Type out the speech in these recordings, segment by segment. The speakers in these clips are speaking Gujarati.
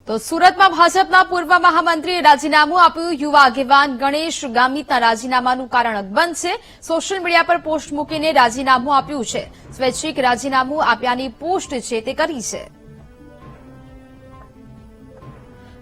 તો સુરતમાં ભાજપના પૂર્વ મહામંત્રીએ રાજીનામું આપ્યું। યુવા આગેવાન ગણેશ ગામિતના રાજીનામાનું કારણ અકબંધ છે। સોશિયલ મીડિયા પર પોસ્ટ મૂકીને રાજીનામું આપ્યું છે। સ્વૈચ્છિક રાજીનામું આપ્યાની પોસ્ટ છે તે કરી છે।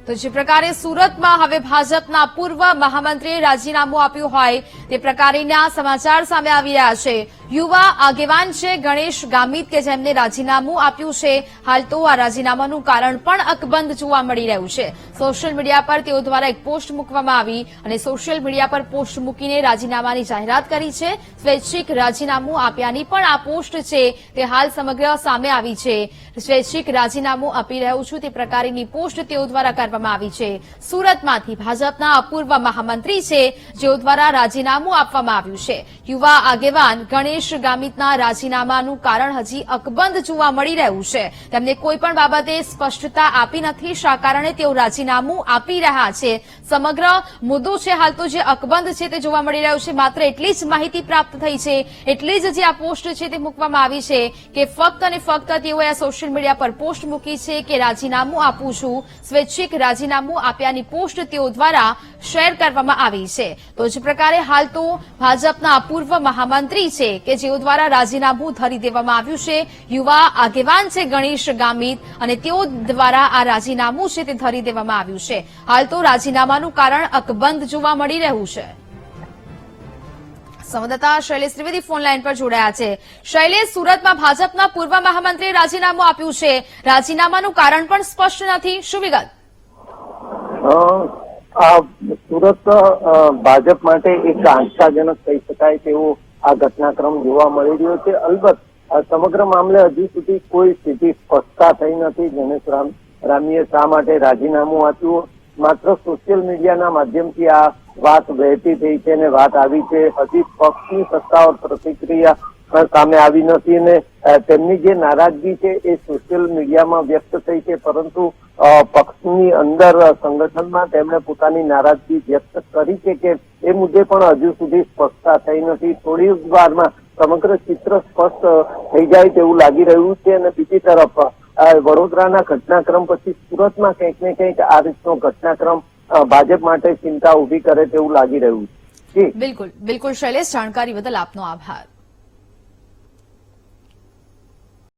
તો જે પ્રકારે સુરતમાં હવે ભાજપના પૂર્વ મહામંત્રીએ રાજીનામું આપ્યું હોય તે પ્રકારના સમાચાર સામે આવી રહ્યા છે। યુવા આગેવાન છે ગણેશ ગામિત કે જેમને રાજીનામું આપ્યું છે। હાલ તો આ રાજીનામાનું કારણ પણ અકબંધ જોવા મળી રહ્યું છે। સોશિયલ મીડિયા પર તેઓ દ્વારા એક પોસ્ટ મૂકવામાં આવી અને સોશિયલ મીડિયા પર પોસ્ટ મૂકીને રાજીનામાની જાહેરાત કરી છે। સ્વૈચ્છિક રાજીનામું આપ્યાની પણ આ પોસ્ટ છે તે હાલ સમગ્ર સામે આવી છે। સ્વૈચ્છિક રાજીનામું આપી રહ્યું છું તે પ્રકારની પોસ્ટ તેઓ દ્વારા કરવામાં આવી છે। સુરતમાંથી ભાજપના અપૂર્વ મહામંત્રી છે જેઓ દ્વારા રાજીનામું આપવામાં આવ્યું છે। યુવા આગેવાન ગણેશ ગામિતના રાજીનામાનું કારણ હજી અકબંધ જોવા મળી રહ્યું છે। તેમને કોઈ પણ બાબતે સ્પષ્ટતા આપી નથી, શા કારણે તેઓ રાજીનામું આપી રહ્યા છે। સમગ્ર મુદ્દો છે હાલ તો જે અકબંધ છે તે જોવા મળી રહ્યું છે। માત્ર એટલી જ માહિતી પ્રાપ્ત થઈ છે, એટલી જ જે આ પોસ્ટ છે તે મૂકવામાં આવી છે કે ફક્ત અને ફક્ત તેઓએ આ સોશિયલ મીડિયા પર પોસ્ટ મૂકી છે કે રાજીનામું આપું છું। સ્વૈચ્છિક રાજીનામું આપ્યાની પોસ્ટ તેઓ દ્વારા શેર કરવામાં આવી છે। તો જે પ્રકારે હાલ તો ભાજપના પૂર્વ મહામંત્રી છે કે જેઓ દ્વારા રાજીનામું ધરી દેવામાં આવ્યું છે। યુવા આગેવાન છે ગણેશ ગામિત અને તેઓ દ્વારા આ રાજીનામું છે તે ધરી દેવામાં આવ્યું છે। હાલ તો રાજીનામાનું કારણ અકબંધ જોવા મળી રહ્યું છે। સંવાદદાતા શૈલેષ ત્રિવેદી ફોન લાઈન પર જોડાયા છે। શૈલેષ, સુરતમાં ભાજપના પૂર્વ મહામંત્રીએ રાજીનામું આપ્યું છે, રાજીનામાનું કારણ પણ સ્પષ્ટ નથી, શું વિગત? સુરત ભાજપ માટે એક આંચકાજનક કહી શકાય તેવો આ ઘટનાક્રમ જોવા મળી રહ્યો છે। અલબત્ત સમગ્ર મામલે હજી સુધી કોઈ સ્થિતિ સ્પષ્ટતા થઈ નથી। ગણેશ રામીએ શા માટે રાજીનામું આપ્યું, માત્ર સોશિયલ મીડિયાના માધ્યમથી આ વાત વહેતી થઈ છે અને વાત આવી છે। હજી પક્ષની સત્તાવાર પ્રતિક્રિયા સામે આવી નથી અને તેમની જે નારાજગી છે એ સોશિયલ મીડિયામાં વ્યક્ત થઈ છે, પરંતુ પક્ષની અંદર સંગઠનમાં તેમણે પોતાની નારાજગી વ્યક્ત કરી છે કે એ મુદ્દે પણ હજુ સુધી સ્પષ્ટતા થઈ નથી। થોડી વારમાં સમગ્ર ચિત્ર સ્પષ્ટ થઈ જાય તેવું લાગી રહ્યું છે અને બીજી તરફ વડોદરાના ઘટનાક્રમ પછી સુરતમાં કંઈક ને કંઈક આ રીતનો ઘટનાક્રમ ભાજપ માટે ચિંતા ઉભી કરે તેવું લાગી રહ્યું છે। બિલકુલ શૈલેષ, જાણકારી બદલ આપનો આભાર।